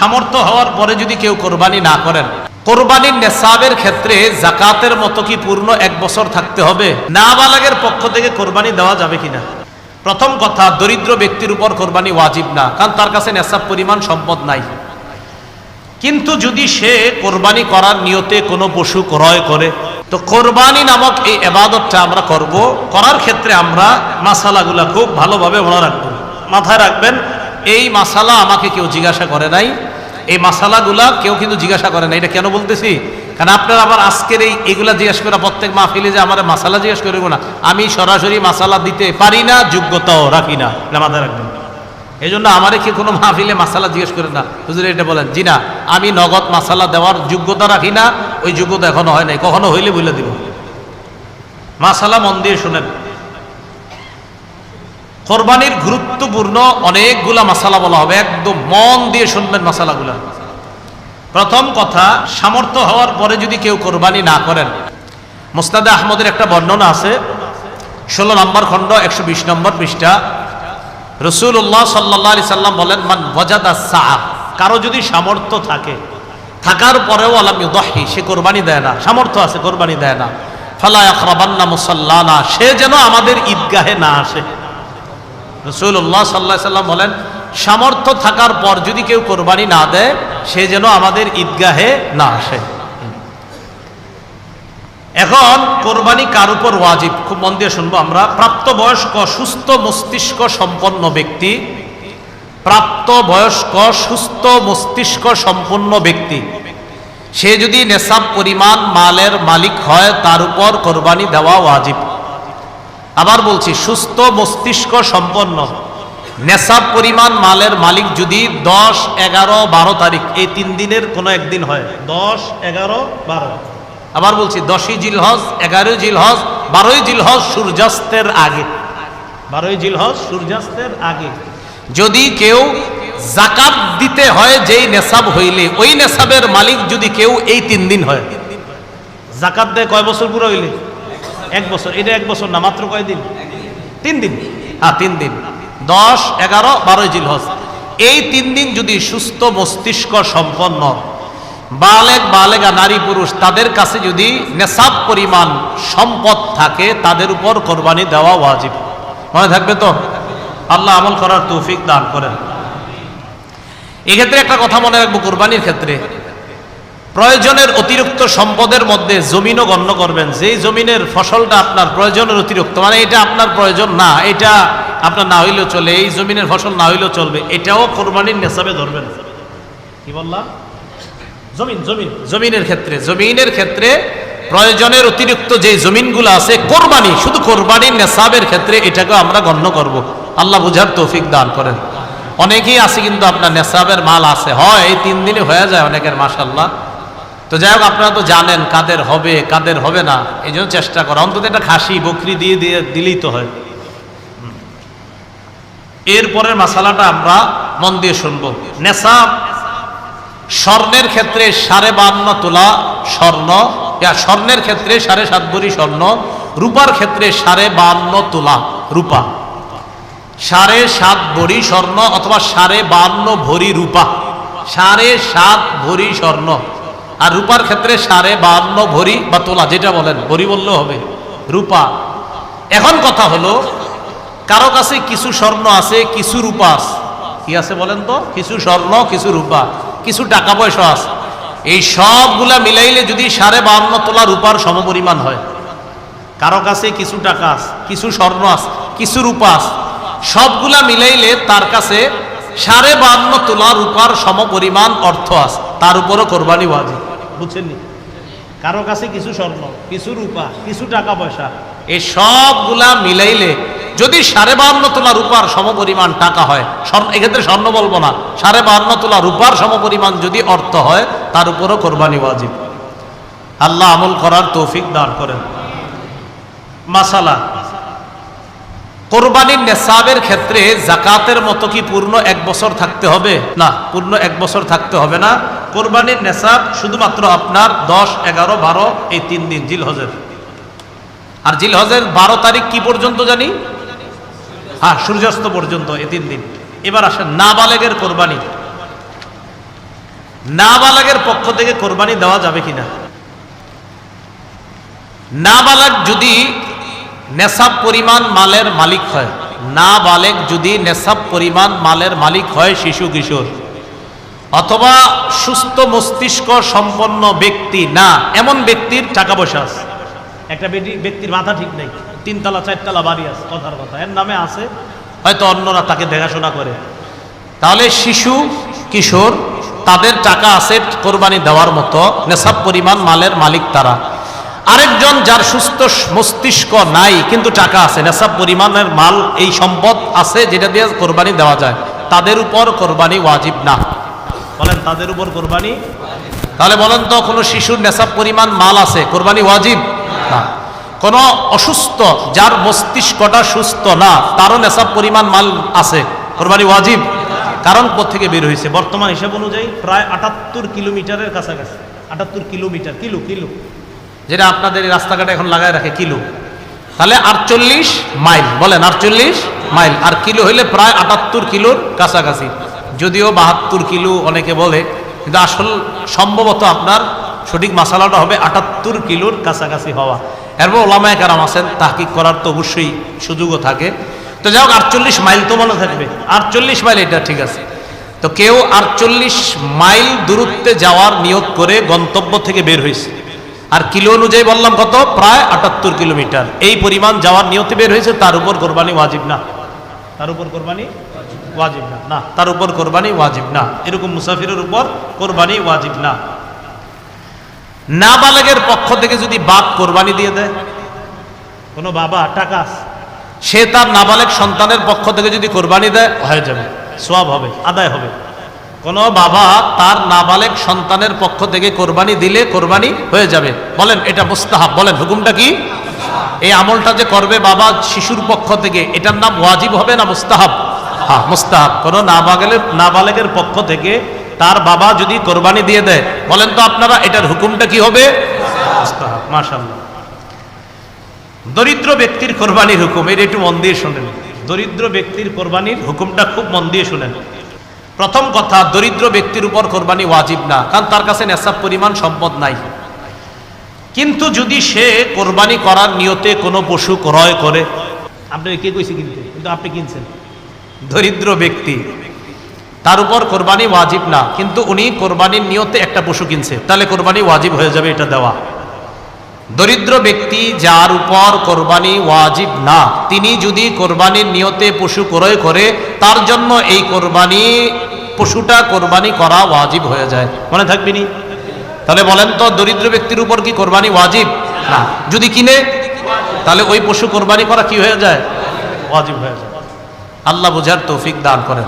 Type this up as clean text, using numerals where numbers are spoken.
সামর্থ্য হওয়ার পরে যদি কেউ কোরবানি না করেন, কোরবানির নেসাবের ক্ষেত্রে যাকাতের মতো কি পূর্ণ 1 বছর থাকতে হবে? নাবালেগের পক্ষ থেকে কোরবানি দেওয়া যাবে কিনা? প্রথম কথা, দরিদ্র ব্যক্তির উপর কোরবানি ওয়াজিব না, কারণ তার কাছে নেসাব পরিমাণ সম্পদ নাই। কিন্তু যদি সে কোরবানি করার নিয়তে কোনো পশু ক্রয় করে, তো কোরবানি নামক এই ইবাদতটা আমরা করব, করার ক্ষেত্রে আমরা মাসালাগুলা খুব ভালোভাবে মনে রাখবো। মাথায় রাখবেন, এই মাসালা আমাকে কেউ জিজ্ঞাসা করে নাই, এই মাসালাগুলা কেউ কিন্তু জিজ্ঞাসা করে নাই। এটা কেন বলতেছি? কারণ আপনারা আবার আজকের এইগুলা জিজ্ঞাসা করে প্রত্যেক মাহফিলে যে আমার মাসালা জিজ্ঞাসা করবো না, আমি সরাসরি মাসালা দিতে পারি না, যোগ্যতাও রাখি না, মাথায় রাখবেন। এই জন্য আমারে কি কোনো মাহফিলে মাসালা জিজ্ঞেস করে না, হুজুর এটা বলেন, জি না, আমি নগদ মাসালা দেওয়ার যোগ্যতা রাখি না, ওই যোগ্যতা এখনো হয় নাই, কখনো হইলে বলে দিব। মাসালা মন দিয়ে শুনেন। কোরবানির গুরুত্বপূর্ণ অনেকগুলা মাসালা বলা হবে, একদম মন দিয়ে শুনবেন মাসালাগুলা। প্রথম কথা, সামর্থ্য হওয়ার পরে যদি কেউ কোরবানি না করেন, মুসনাদে আহমদের একটা বর্ণনা আছে, 16 নম্বর খণ্ড 120 নম্বর পৃষ্ঠা। রাসূলুল্লাহ সাল্লাল্লাহু আলাইহি সাল্লাম বলেন, মান ওয়াজাদা সাআ, কারো যদি সামর্থ্য থাকে, থাকার পরেও আলাম ইউদাহি, সে কোরবানি দেয় না, সামর্থ্য আছে কোরবানি দেয় না, ফালা ইয়াকরাবান্না মুসাল্লানা, সে যেন আমাদের ঈদগাহে না আসে। রাসূলুল্লাহ সাল্লাল্লাহু আলাইহি সাল্লাম বলেন, সামর্থ্য থাকার পর যদি কেউ কোরবানি না দেয়, সে যেন আমাদের ঈদগাহে না আসে। এখন কোরবানি কার উপর ওয়াজিব, খুব মন দিয়ে শুনবো আমরা। প্রাপ্তবয়স্ক সুস্থ মস্তিষ্ক সম্পন্ন ব্যক্তি, প্রাপ্তবয়স্ক সুস্থ মস্তিষ্ক সম্পন্ন ব্যক্তি, সে যদি নেসাব পরিমাণ মালের মালিক হয়, তার উপর কোরবানি দেওয়া ওয়াজিব। আবার বলছি, সুস্থ মস্তিষ্ক সম্পন্ন নেসাব পরিমাণ মালের মালিক যদি 10, 11, 12 তারিখ এই 3 দিনের কোনো একদিন হয়, 10, 11, 12, আবার বলছি 10ই জিলহজ, 11ই জিলহজ, 12ই জিলহজ সূর্যাস্তের আগে, 12ই জিলহজ সূর্যাস্তের আগে যদি কেউ যাকাত দিতে হয়, যেই নেসাব হইলে ওই নেসাবের মালিক যদি কেউ এই 3 দিন হয়, যাকাত দেয় কয় বছর পুরো হইলে? 1 বছর। এটা 1 বছর না, মাত্র কয় দিন? 3 দিন। হ্যাঁ, 3 দিন, 10, 11, 12 জিলহজ, এই 3 দিন যদি সুস্থ মস্তিষ্ক সম্পন্ন বালেগ বালেগা নারী পুরুষ তাদের কাছে যদি নেসাব পরিমাণ সম্পদ থাকে, তাদের উপর কোরবানি দেওয়া ওয়াজিব। মনে থাকবে তো? আল্লাহ আমল করার তৌফিক দান করেন। এক্ষেত্রে একটা কথা মনে রাখবো, কোরবানির ক্ষেত্রে প্রয়োজনের অতিরিক্ত সম্পদের মধ্যে জমিনও গণ্য করবেন। যেই জমিনের ফসলটা আপনার প্রয়োজনের অতিরিক্ত, মানে এটা আপনার প্রয়োজন না, এটা আপনার না হইলেও চলে, এই জমিনের ফসল না হইলেও চলবে, এটাও কোরবানির নেসাবে ধরবেন। কি বললাম? জমিনের ক্ষেত্রে প্রয়োজনের অতিরিক্ত যে জমিনগুলো আছে, কোরবানি, শুধু কোরবানির নেসাবের ক্ষেত্রে এটাকে আমরা গণ্য করব। আল্লাহ বুঝার তৌফিক দান করেন। অনেকেই আছে কিন্তু আপনার নেসাবের মাল আছে, হয় এই 3 দিনে হয়ে যায় অনেকের, মাশাআল্লাহ। তো যাই হোক, আপনারা তো জানেন কাদের হবে কাদের হবে না, এই জন্য চেষ্টা করা, অন্তত একটা খাসি বকরি দিয়ে দিলেই তো হয়। এরপরের মাসালাটা আমরা মন দিয়ে শুনবো। নেসাব স্বর্ণের ক্ষেত্রে 52.5 তোলা স্বর্ণ, স্বর্ণের ক্ষেত্রে 7.5 ভরি স্বর্ণ, রূপার ক্ষেত্রে 52.5 তোলা রূপা, 7.5 ভরি স্বর্ণ অথবা 52.5 ভরি রূপা, 7.5 ভরি স্বর্ণ, আর রূপার ক্ষেত্রে 52.5 ভরি বা তোলা, যেটা বলেন, ভরি বললেও হবে, রূপা। এখন কথা হলো, কারো কাছে কিছু স্বর্ণ আছে, কিছু রূপা আছে, কি আছে বলেন তো? কিছু স্বর্ণ, কিছু রূপা, কিছু টাকা পয়সা আছে, এই সবগুলা মিলাইলে যদি 52.5 তোলা রূপার সমপরিমাণ হয়, কারো কাছে কিছু টাকা আছে, কিছু স্বর্ণ আছে, কিছু রূপা আছে, সবগুলা মিলাইলে তার কাছে 52.5 তোলা রূপার সমপরিমাণ অর্থ আছে, তার উপরও কোরবানি ওয়াজিব। বুঝছেননি? কারো কাছে কিছু স্বর্ণ, কিছু রূপা, কিছু টাকা পয়সা, এই সবগুলা মিলাইলে যদি 52.5 তোলা রূপার সমপরিমাণ টাকা হয়, এক্ষেত্রে স্বর্ণ বলবো না, 52.5 তোলা রূপার সমপরিমাণ যদি অর্থ হয়, তার উপরও কোরবানি ওয়াজিব। আল্লাহ আমল করার তৌফিক দান করেন। মাসালা, কোরবানির নেসাবের ক্ষেত্রে যাকাতের মতো কি পূর্ণ 1 বছর থাকতে হবে? না, পূর্ণ 1 বছর থাকতে হবে না। কোরবানির নেসাব শুধুমাত্র আপনার 10, 11, 12 এই 3 দিন জিলহজের। আর জিলহজের 12 তারিখ কি পর্যন্ত জানি? হ্যাঁ, সূর্যাস্ত পর্যন্ত, এই 3 দিন। এবার আসেন নাবালেগের কোরবানি। নাবালেগের পক্ষ থেকে কোরবানি দেওয়া যাবে কিনা? নাবালেগ যদি নেশাব পরিমাণ মালের মালিক হয়, নাবালেগ যদি নেশাব পরিমাণ মালের মালিক হয়, শিশু কিশোর অথবা সুস্থ মস্তিষ্ক সম্পন্ন ব্যক্তি না, এমন ব্যক্তির টাকা পয়সা আছে। একটা ব্যক্তির মাথা ঠিক নেই, 3 তলা 4 তলা বাড়ি আছে, কথার কথা, এর নামে আছে, হয়তো অন্যরা তাকে দেখাশোনা করে, তাহলে শিশু কিশোর তাদের টাকা আছে কোরবানি দেওয়ার মতো, নেশাব পরিমাণ মালের মালিক তারা। আরেকজন যার সুস্থ মস্তিষ্ক নাই কিন্তু টাকা আছে, নেশাব পরিমাণের মাল, এই সম্পদ আছে যেটা দিয়ে কোরবানি দেওয়া যায়, তাদের উপর কোরবানি ওয়াজিব না। বলেন তাদের উপর কোরবানি? তাহলে বলেন তো, কোনো শিশুর নেশাব পরিমাণ মাল আছে, কোরবানি ওয়াজিব না। কোনো অসুস্থ যার মস্তিষ্কটা সুস্থ না, তারও নেশাব পরিমাণ মাল আছে, কোরবানি ওয়াজিব। কারণ কোত্থেকে বের হয়েছে? বর্তমান হিসাব অনুযায়ী প্রায় 78 কিলোমিটারের কাছাকাছি। 78 কিলোমিটার, কিলো যেটা আপনাদের এই রাস্তাঘাটে এখন লাগায় রাখে কিলো, তাহলে 48 মাইল। বলেন 48 মাইল, আর কিলো হইলে প্রায় 78 কিলোর কাছাকাছি। যদিও 72 কিলো অনেকে বলে, কিন্তু আসল সম্ভবত আপনার সঠিক মাসালাটা হবে 78 কিলোর কাছাকাছি হওয়া। এরপর ওলামায়ে কেরাম আছেন, তাহকিক করার তো অবশ্যই সুযোগও থাকে। তো যাই হোক, 48 মাইল তো মনে থাকবে, 48 মাইল, এটা ঠিক আছে। তো কেউ 48 মাইল দূরত্বে যাওয়ার নিয়ত করে গন্তব্য থেকে বের হয়েছে, আর কিলো অনুযায়ী বললাম কত, প্রায় 78 কিলোমিটার, এই পরিমাণ যাওয়ার নিয়তে বের হয়েছে, তার উপর কোরবানি ওয়াজিব না। তার উপর কোরবানি ওয়াজিব না, না, তার উপর কোরবানি ওয়াজিব না। এরকম মুসাফিরের উপর কোরবানি ওয়াজিব না। নাবালেগের পক্ষ থেকে যদি বাপ কোরবানি দিয়ে দেয়, কোনো বাবা টাকা আছে, সে তার নাবালেগ সন্তানের পক্ষ থেকে যদি কোরবানি দেয়, হয়ে যাবে, সওয়াব হবে, আদায় হবে। কোনো বাবা তার নাবালেগ সন্তানের পক্ষ থেকে কোরবানি দিলে কোরবানি হয়ে যাবে। বলেন এটা মুস্তাহাব, বলেন হুকুমটা কি? এই আমলটা যে করবে বাবা শিশুর পক্ষ থেকে, এটার নাম ওয়াজিব হবে না মুস্তাহাব? হ্যাঁ, মুস্তাহাব। কোনো নাবালেগের পক্ষ থেকে তার বাবা যদি কোরবানি দিয়ে দেয়, বলেন তো আপনারা এটার হুকুমটা কি হবে? মুস্তাহাব। মাশাআল্লাহ। দরিদ্র ব্যক্তির কোরবানির হুকুম, এটা একটু মন দিয়ে শুনেন। দরিদ্র ব্যক্তির কোরবানির হুকুমটা খুব মন দিয়ে শুনেন। প্রথম কথা, দরিদ্র ব্যক্তির উপর কোরবানি ওয়াজিব না, কারণ তার কাছে নেশাব পরিমাণ সম্পদ নাই। কিন্তু যদি সে কোরবানি করার নিয়তে কোনো পশু ক্রয় করে, আপনি কে কইছে কিনতে, কিন্তু আপনি কিনছেন, দরিদ্র ব্যক্তি, তার উপর কোরবানি ওয়াজিব না, কিন্তু উনি কোরবানির নিয়তে একটা পশু কিনছে, তাহলে কোরবানি ওয়াজিব হয়ে যাবে এটা দেওয়া। দরিদ্র ব্যক্তি যার উপর কোরবানি ওয়াজিব না, তিনি যদি কোরবানির নিয়তে পশু ক্রয় করে, তার জন্য এই কোরবানি পশুটা কোরবানি করা ওয়াজিব হয়ে যায়। মনে থাকবেনি? তাহলে বলেন তো, দরিদ্র ব্যক্তির উপর কি কোরবানি ওয়াজিব না? যদি কিনে, তাহলে ওই পশু কোরবানি করা কি হয়ে যায়? ওয়াজিব হয়ে যায়। আল্লাহ বুঝার তৌফিক দান করেন।